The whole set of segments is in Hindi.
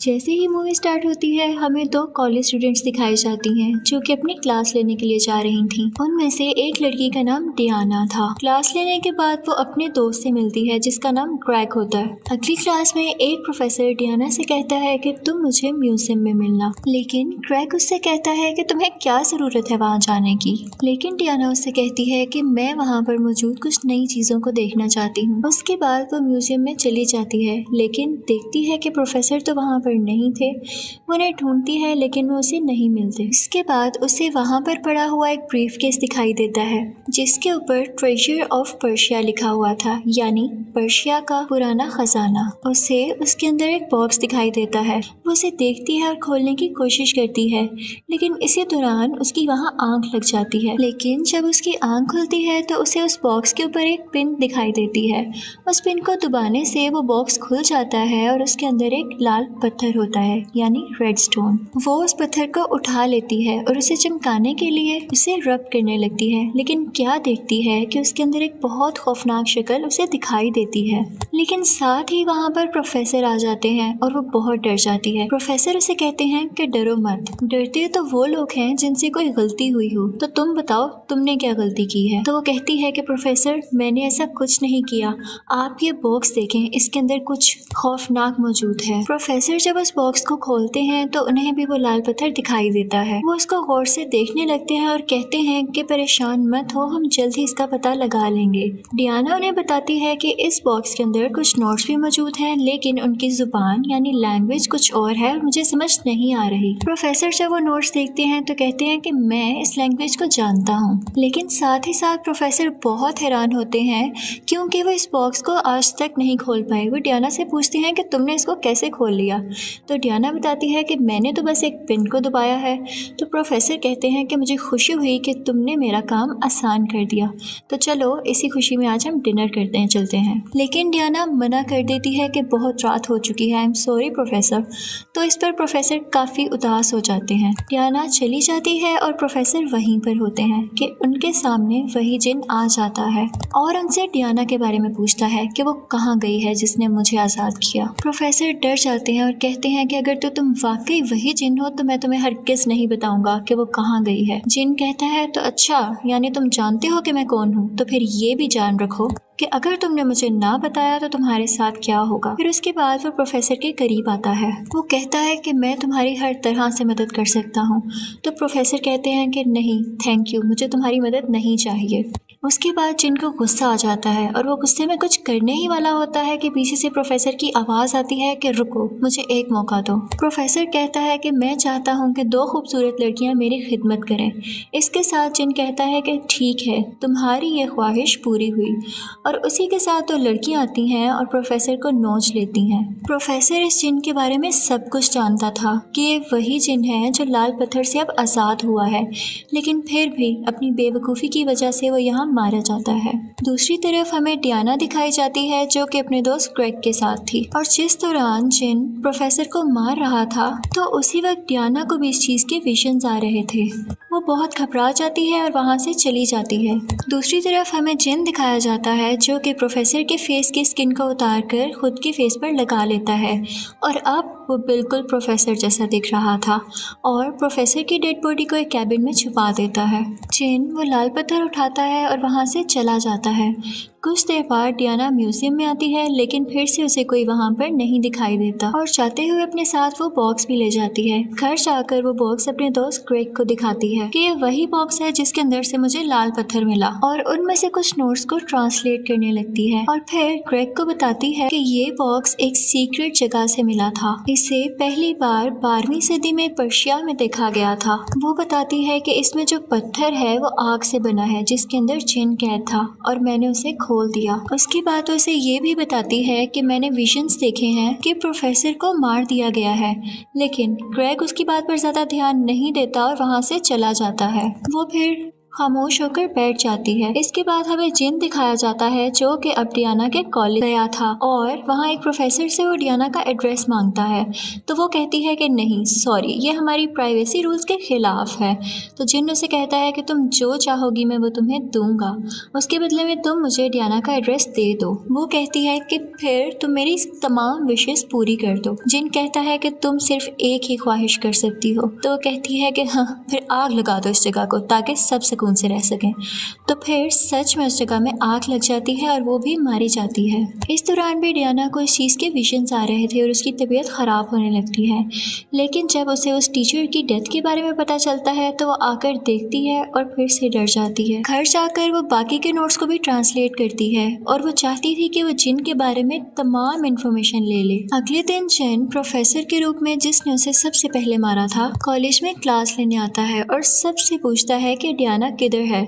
जैसे ही मूवी स्टार्ट होती है हमें दो कॉलेज स्टूडेंट्स दिखाई जाती हैं जो कि अपनी क्लास लेने के लिए जा रही थी। उनमें से एक लड़की का नाम डियाना था। क्लास लेने के बाद वो अपने दोस्त से मिलती है जिसका नाम ग्रेग होता है। अगली क्लास में एक प्रोफेसर डियाना से कहता है कि तुम मुझे म्यूजियम में मिलना, लेकिन ग्रेग उससे कहता है कि तुम्हें क्या जरूरत है वहाँ जाने की। लेकिन डियाना उससे कहती है कि मैं वहाँ पर मौजूद कुछ नई चीजों को देखना चाहती हूँ। उसके बाद वो म्यूजियम में चली जाती है, लेकिन देखती है कि प्रोफेसर तो वहाँ नहीं थे। वो उन्हें ढूंढती है लेकिन वो उसे नहीं मिलते। इसके बाद उसे वहाँ पर पड़ा हुआ एक ब्रीफकेस दिखाई देता है जिसके ऊपर ट्रेजर ऑफ पर्शिया लिखा हुआ था, यानी पर्शिया का पुराना खजाना। उसे उसके अंदर एक बॉक्स दिखाई देता है। वो उसे देखती है और खोलने की कोशिश करती है, लेकिन इसी दौरान उसकी वहाँ आंख लग जाती है। लेकिन जब उसकी आंख खुलती है तो उसे उस बॉक्स के ऊपर एक पिन दिखाई देती है। उस पिन को दबाने से वो बॉक्स खुल जाता है और उसके अंदर एक लाल पत्थर होता है, यानी रेड स्टोन। वो उस पत्थर को उठा लेती है और उसे चमकाने के लिए उसे रब करने लगती है, लेकिन क्या देखती है कि उसके अंदर एक बहुत खौफनाक शक्ल उसे दिखाई देती है। लेकिन साथ ही वहाँ पर प्रोफेसर आ जाते हैं और वो बहुत डर जाती है। प्रोफेसर उसे कहते हैं कि डरो मत, डरते तो वो लोग हैं जिनसे कोई गलती हुई हो, तो तुम बताओ तुमने क्या गलती की है। तो वो कहती है कि प्रोफेसर मैंने ऐसा कुछ नहीं किया, आप ये बॉक्स देखें, इसके अंदर कुछ खौफनाक मौजूद है। प्रोफेसर जब उस बॉक्स को खोलते हैं तो उन्हें भी वो लाल पत्थर दिखाई देता है। वो उसको गौर से देखने लगते हैं और कहते हैं कि परेशान मत हो, हम जल्द ही इसका पता लगा लेंगे। डियाना उन्हें बताती है कि इस बॉक्स के अंदर कुछ नोट्स भी मौजूद हैं, लेकिन उनकी जुबान यानी लैंग्वेज कुछ और है और मुझे समझ नहीं आ रही। प्रोफेसर जब वो नोट्स देखते हैं तो कहते हैं कि मैं इस लैंग्वेज को जानता हूँ, लेकिन साथ ही साथ प्रोफेसर बहुत हैरान होते हैं क्योंकि वो इस बॉक्स को आज तक नहीं खोल पाए। वो डियाना से पूछते हैं कि तुमने इसको कैसे खोल लिया। तो डियाना बताती है कि मैंने तो बस एक पिन को दबाया है। तो प्रोफेसर कहते हैं कि मुझे खुशी हुई कि तुमने मेरा काम आसान कर दिया, तो चलो इसी खुशी में आज हम डिनर करते हैं, चलते हैं। लेकिन डियाना मना कर देती है कि बहुत रात हो चुकी है, आई एम सॉरी प्रोफेसर। तो इस पर प्रोफेसर काफ़ी उदास हो जाते हैं। डियाना चली जाती है और प्रोफेसर वहीं पर होते हैं कि उनके सामने वही जिन आ जाता है और उनसे डियाना के बारे में पूछता है कि वो कहाँ गई है जिसने मुझे आज़ाद किया। प्रोफेसर डर जाते हैं और कहते हैं कि अगर तो तुम वाकई वही जिन हो तो मैं तुम्हें हरगिज़ नहीं बताऊंगा कि वो कहाँ गई है। जिन कहता है तो अच्छा, यानी तुम जानते हो कि मैं कौन हूँ, तो फिर ये भी जान रखो कि अगर तुमने मुझे ना बताया तो तुम्हारे साथ क्या होगा। फिर उसके बाद वो प्रोफेसर के करीब आता है। वो कहता है कि मैं तुम्हारी हर तरह से मदद कर सकता हूँ। तो प्रोफेसर कहते हैं कि नहीं थैंक यू, मुझे तुम्हारी मदद नहीं चाहिए। उसके बाद जिन को गुस्सा आ जाता है और वो गुस्से में कुछ करने ही वाला होता है कि पीछे से प्रोफेसर की आवाज़ आती है कि रुको, मुझे एक मौका दो। प्रोफेसर कहता है कि मैं चाहता हूँ कि दो खूबसूरत लड़कियाँ मेरी खिदमत करें। इसके साथ जिन कहता है कि ठीक है, तुम्हारी ये ख्वाहिश पूरी हुई। और उसी के साथ दो लड़कियाँ आती हैं और प्रोफेसर को नोच लेती हैं। प्रोफेसर इस जिन के बारे में सब कुछ जानता था कि ये वही जिन है जो लाल पत्थर से अब आज़ाद हुआ है, लेकिन फिर भी अपनी बेवकूफ़ी की वजह से वो यहाँ मारा जाता है। दूसरी तरफ हमें डियाना दिखाई जाती है जो कि अपने दोस्त ग्रेग के साथ थी, और जिस दौरान जिन प्रोफेसर को मार रहा था तो उसी वक्त डियाना को भी इस चीज़ के विजन्स आ रहे थे। वो बहुत घबरा जाती है और वहाँ से चली जाती है। दूसरी तरफ हमें जिन दिखाया जाता है जो कि प्रोफेसर के फेस की स्किन को उतार कर खुद के फेस पर लगा लेता है और अब वो बिल्कुल प्रोफेसर जैसा दिख रहा था और प्रोफेसर की डेड बॉडी को एक कैबिन में छुपा देता है। जिन वो लाल पत्थर उठाता है और वहाँ से चला जाता है। कुछ देर बाद डियाना म्यूजियम में आती है, लेकिन फिर से उसे कोई वहाँ पर नहीं दिखाई देता और जाते हुए अपने साथ वो बॉक्स भी ले जाती है। घर जाकर वो बॉक्स अपने दोस्त ग्रेग को दिखाती है कि ये वही बॉक्स है जिसके अंदर से मुझे लाल पत्थर मिला, और उनमें से कुछ नोट्स को ट्रांसलेट करने लगती है और फिर ग्रेग को बताती है कि ये बॉक्स एक सीक्रेट जगह से मिला था। इसे पहली बार 12वीं सदी में पर्शिया में देखा गया था। वो बताती है कि इसमें जो पत्थर है वो आग से बना है जिसके अंदर जिन कैद था और मैंने उसे खोल दिया। उसके बाद उसे ये भी बताती है कि मैंने विजन्स देखे हैं कि प्रोफेसर को मार दिया गया है, लेकिन ग्रेग उसकी बात पर ज्यादा ध्यान नहीं देता और वहाँ से चला जाता है। वो फिर खामोश होकर बैठ जाती है। इसके बाद हमें जिन दिखाया जाता है जो कि अब डियाना के कॉलेज गया था और वहाँ एक प्रोफेसर से वो डियाना का एड्रेस मांगता है। तो वो कहती है कि नहीं सॉरी, ये हमारी प्राइवेसी रूल्स के खिलाफ है। तो जिन उसे कहता है कि तुम जो चाहोगी मैं वो तुम्हें दूंगा, उसके बदले में तुम मुझे डियाना का एड्रेस दे दो। वो कहती है कि फिर तुम मेरी तमाम विशेस पूरी कर दो। जिन कहता है कि तुम सिर्फ एक ही ख्वाहिश कर सकती हो। तो वो कहती है कि हाँ, फिर आग लगा दो इस जगह को ताकि सब सुकून से रह सकें। तो फिर सच में उस जगह में आग लग जाती है और वो भी मारी जाती है। इस दौरान भी डियाना को इस चीज़ के विजन्स आ रहे थे और उसकी तबीयत ख़राब होने लगती है। लेकिन जब उसे उस टीचर की डेथ के बारे में पता चलता है तो वो आकर देखती है और फिर से डर जाती है। घर जाकर वो बाकी के नोट्स को भी ट्रांसलेट करती है और वो चाहती थी कि वो जिन के बारे में तमाम इन्फॉर्मेशन ले ले। अगले दिन जिन प्रोफेसर के रूप में जिसने उसे सबसे पहले मारा था कॉलेज में क्लास लेने आता है और सबसे पूछता है कि डियाना किधर है।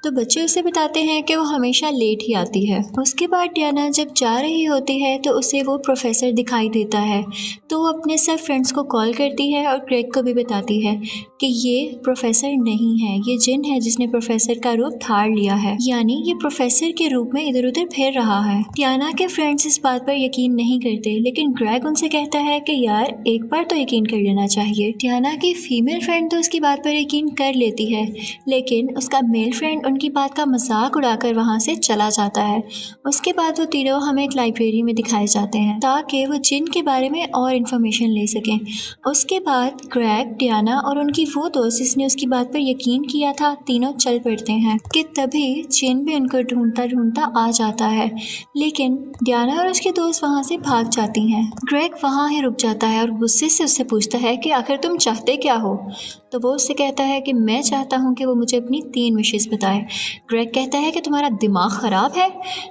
तो बच्चे उसे बताते हैं कि वो हमेशा लेट ही आती है। उसके बाद डियाना जब जा रही होती है तो उसे वो प्रोफेसर दिखाई देता है। तो वो अपने सब फ्रेंड्स को कॉल करती है और ग्रेग को भी बताती है कि ये प्रोफेसर नहीं है, ये जिन है जिसने प्रोफेसर का रूप धार लिया है, यानी ये प्रोफेसर के रूप में इधर उधर फिर रहा है। डियाना के फ्रेंड्स इस बात पर यकीन नहीं करते, लेकिन ग्रेग उनसे कहता है कि यार एक बार तो यकीन कर लेना चाहिए। डियाना की फीमेल फ्रेंड तो उसकी बात पर यकीन कर लेती है, लेकिन उसका मेल फ्रेंड उनकी बात का मजाक उड़ाकर वहाँ से चला जाता है। उसके बाद वो तीनों हमें एक लाइब्रेरी में दिखाए जाते हैं ताकि वो जिन के बारे में और इन्फॉर्मेशन ले सकें। उसके बाद ग्रेग, डियाना और उनकी वो दोस्त जिसने उसकी बात पर यकीन किया था तीनों चल पड़ते हैं कि तभी जिन भी उनको ढूंढता ढूंढता आ जाता है, लेकिन डियाना और उसके दोस्त वहाँ से भाग जाती हैं। ग्रेग वहाँ ही रुक जाता है और गुस्से से उससे पूछता है कि आखिर तुम चाहते क्या हो। तो वो उससे कहता है कि मैं चाहता हूँ कि वो मुझे अपनी 3 विशेस बताए। ग्रेग कहता है कि तुम्हारा दिमाग ख़राब है।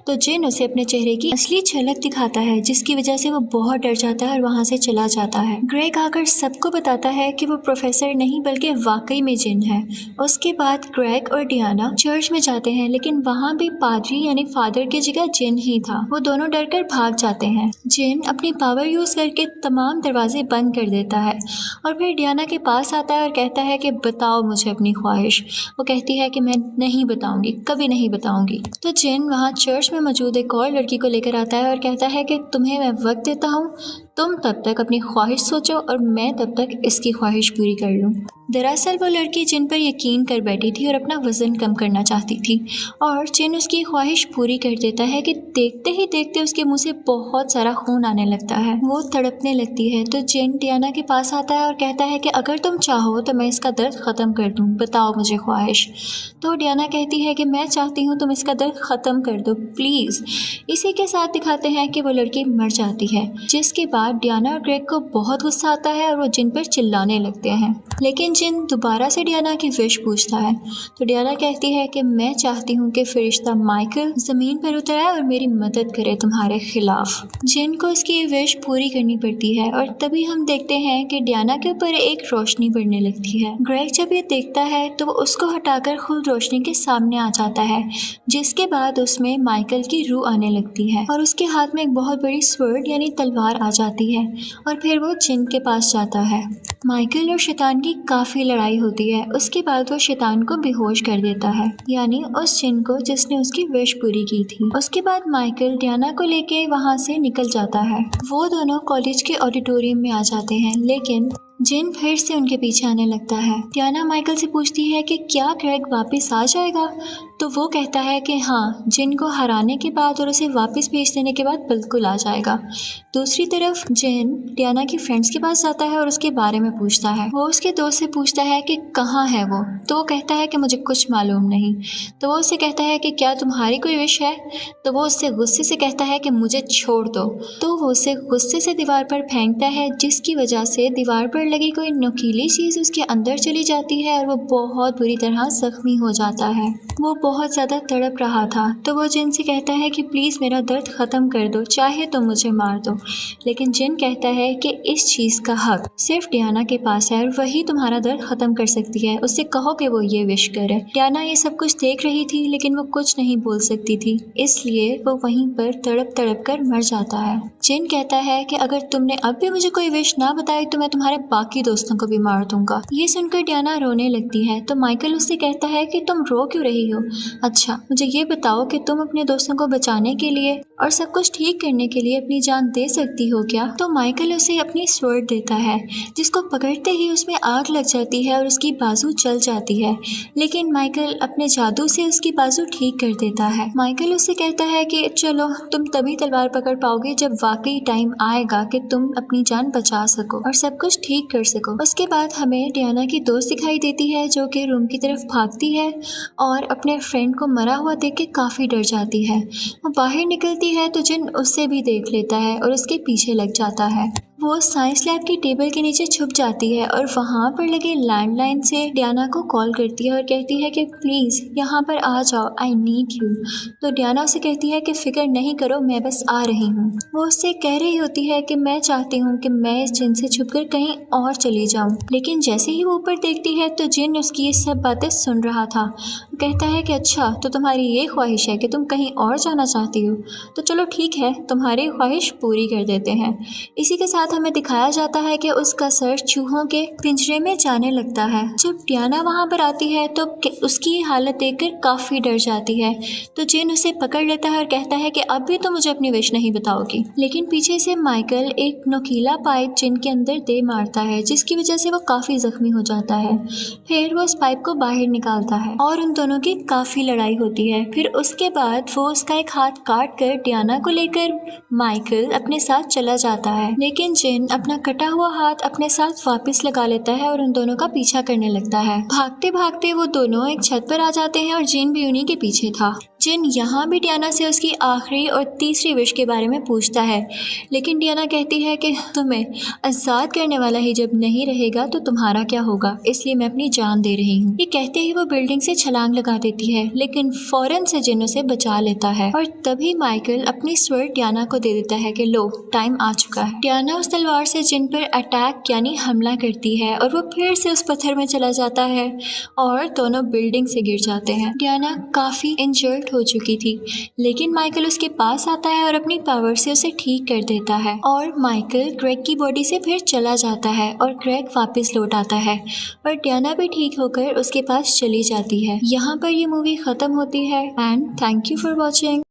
तो जिन उसे अपने चेहरे की असली झलक दिखाता है जिसकी वजह से वो बहुत डर जाता है और वहाँ से चला जाता है। ग्रेग आकर सबको बताता है कि वो प्रोफेसर नहीं बल्कि वाकई में जिन है। उसके बाद ग्रेग और डियाना चर्च में जाते हैं, लेकिन वहाँ भी पादरी यानी फादर की जगह जिन ही था। वो दोनों डरकर भाग जाते हैं। जिन अपनी पावर यूज़ करके तमाम दरवाजे बंद कर देता है और फिर डियाना के पास आता है और कहता है कि बताओ मुझे अपनी ख्वाहिश। वो कहती है कि मैं नहीं बताऊंगी, कभी नहीं बताऊंगी। तो जिन वहाँ चर्च में मौजूद एक और लड़की को लेकर आता है और कहता है कि तुम्हें मैं वक्त देता हूँ, तुम तब तक अपनी ख्वाहिश सोचो और मैं तब तक इसकी ख्वाहिश पूरी कर लूँ। दरअसल वो लड़की जिन पर यकीन कर बैठी थी और अपना वज़न कम करना चाहती थी और जिन उसकी ख्वाहिश पूरी कर देता है कि देखते ही देखते उसके मुंह से बहुत सारा खून आने लगता है। वो तड़पने लगती है। तो जिन डियाना के पास आता है और कहता है कि अगर तुम चाहो तो मैं इसका दर्द ख़त्म कर दूँ, बताओ मुझे ख्वाहिश। तो डियाना कहती है कि मैं चाहती हूँ तुम इसका दर्द ख़त्म कर दो प्लीज़। इसी के साथ दिखाते हैं कि वो लड़की मर जाती है, जिसके बाद डियाना और ग्रेग को बहुत गुस्सा आता है और वो जिन पर चिल्लाने लगते हैं। लेकिन जिन दोबारा से डियाना की विश पूछता है तो डियाना कहती है कि मैं चाहती हूँ कि फरिश्ता माइकल ज़मीन पर उतर आए और मेरी मदद करे तुम्हारे खिलाफ। जिन को उसकी विश पूरी करनी पड़ती है और तभी हम देखते हैं कि डियाना के ऊपर एक रोशनी पड़ने लगती है। ग्रेग जब ये देखता है तो वो उसको हटाकर खुद रोशनी के सामने आ जाता है, जिसके बाद उसमें माइकल की रूह आने लगती है और उसके हाथ में एक बहुत बड़ी स्वर्ड यानी तलवार आ जाती है और फिर वो जिन के पास जाता है। माइकल और शैतान की काफ़ी लड़ाई होती है। उसके बाद वो शैतान को बेहोश कर देता है, यानी उस जिन को जिसने उसकी विश पूरी की थी। उसके बाद माइकल डियाना को लेके वहाँ से निकल जाता है। वो दोनों कॉलेज के ऑडिटोरियम में आ जाते हैं, लेकिन जिन फिर से उनके पीछे आने लगता है। डियाना माइकल से पूछती है कि क्या ग्रेग वापस आ जाएगा। तो वो कहता है कि हाँ, जिन को हराने के बाद और उसे वापस भेज देने के बाद बिल्कुल आ जाएगा। दूसरी तरफ जिन डियाना की फ्रेंड्स के पास जाता है और उसके बारे में पूछता है। वो उसके दोस्त से पूछता है कि कहाँ है वो। तो वो कहता है कि मुझे कुछ मालूम नहीं। तो वो उससे कहता है कि क्या तुम्हारी कोई विश है। तो वो उससे गुस्से से कहता है कि मुझे छोड़ दो। तो वो उसे गुस्से से दीवार पर फेंकता है, जिसकी वजह से दीवार पर लगी कोई नुकीली चीज़ उसके अंदर चली जाती है और वो बहुत बुरी तरह जख्मी हो जाता है। वो बहुत ज़्यादा तड़प रहा था। तो वो जिन से कहता है कि प्लीज़ मेरा दर्द ख़त्म कर दो, चाहे तो मुझे मार दो। लेकिन जिन कहता है कि इस चीज़ का हक सिर्फ डियाना के पास है और वही तुम्हारा दर्द ख़त्म कर सकती है, उससे कहो कि वो ये विश करे। डियाना ये सब कुछ देख रही थी लेकिन वो कुछ नहीं बोल सकती थी, इसलिए वो वहीं पर तड़प तड़प कर मर जाता है। जिन कहता है कि अगर तुमने अब भी मुझे कोई विश ना बताई तो मैं तुम्हारे बाकी दोस्तों को भी मार दूंगा। ये सुनकर डियाना रोने लगती है तो माइकल उससे कहता है कि तुम रो क्यों रही हो? अच्छा, मुझे ये बताओ कि तुम अपने दोस्तों को बचाने के लिए और सब कुछ ठीक करने के लिए अपनी जान दे सकती हो क्या? तो माइकल उसे अपनी स्वॉर्ड देता है, जिसको पकड़ते ही उसमें आग लग जाती है और उसकी बाजू जल जाती है। लेकिन माइकल अपने जादू से उसकी बाजू ठीक कर देता है। माइकल उससे कहता है कि चलो, तुम तभी तलवार पकड़ पाओगे जब वाकई टाइम आएगा कि तुम अपनी जान बचा सको और सब कुछ ठीक कर सको। उसके बाद हमें डियाना की दोस्त दिखाई देती है जो कि रूम की तरफ भागती है और अपने फ्रेंड को मरा हुआ देख के काफ़ी डर जाती है। वो बाहर निकलती है तो जिन उससे भी देख लेता है और उसके पीछे लग जाता है। वो साइंस लैब की टेबल के नीचे छुप जाती है और वहाँ पर लगे लैंडलाइन से डियाना को कॉल करती है और कहती है कि प्लीज़ यहाँ पर आ जाओ, आई नीड यू। तो डियाना उसे कहती है कि फिक्र नहीं करो, मैं बस आ रही हूँ। वो उससे कह रही होती है कि मैं चाहती हूँ कि मैं इस जिन से छुपकर कहीं और चली जाऊँ। लेकिन जैसे ही वो ऊपर देखती है तो जिन उसकी ये सब बातें सुन रहा था। वो कहता है कि अच्छा, तो तुम्हारी ये ख्वाहिश है कि तुम कहीं और जाना चाहती हो, तो चलो ठीक है, तुम्हारी ख्वाहिश पूरी कर देते हैं। इसी के साथ हमें दिखाया जाता है कि उसका सर चूहों के पिंजरे में जाने लगता है। जब डियाना वहाँ पर आती है तो उसकी हालत देखकर काफ़ी डर जाती है। तो जिन उसे पकड़ लेता है और कहता है कि अब भी तो मुझे अपनी विश नहीं बताओगी। लेकिन पीछे से माइकल एक नुकीला पाइप जिन के अंदर दे मारता है, जिसकी वजह से वो काफ़ी जख्मी हो जाता है। फिर वो उस पाइप को बाहर निकालता है और उन दोनों की काफ़ी लड़ाई होती है। फिर उसके बाद वो उसका एक हाथ काट कर डियाना को लेकर माइकल अपने साथ चला जाता है। लेकिन जिन अपना कटा हुआ हाथ अपने साथ वापस लगा लेता है और उन दोनों का पीछा करने लगता है। भागते भागते वो दोनों एक छत पर आ जाते हैं और जिन भी उन्हीं के पीछे था। जिन यहाँ भी डियाना से उसकी आखिरी और तीसरी विश के बारे में पूछता है, लेकिन डियाना कहती है कि तुम्हें आज़ाद करने वाला ही जब नहीं रहेगा तो तुम्हारा क्या होगा, इसलिए मैं अपनी जान दे रही हूँ। ये कहते ही वो बिल्डिंग से छलांग लगा देती है, लेकिन फौरन से जिन उसे बचा लेता है और तभी माइकल अपनी स्वॉर्ड डियाना को दे देता है कि लो, टाइम आ चुका है। डियाना उस तलवार से जिन पर अटैक यानी हमला करती है और वो फिर से उस पत्थर में चला जाता है और दोनों बिल्डिंग से गिर जाते हैं। डियाना काफ़ी इंजर्ड हो चुकी थी, लेकिन माइकल उसके पास आता है और अपनी पावर से उसे ठीक कर देता है और माइकल ग्रेग की बॉडी से फिर चला जाता है और ग्रेग वापस लौट आता है और डियाना भी ठीक होकर उसके पास चली जाती है। यहाँ पर ये मूवी ख़त्म होती है and thank you for watching.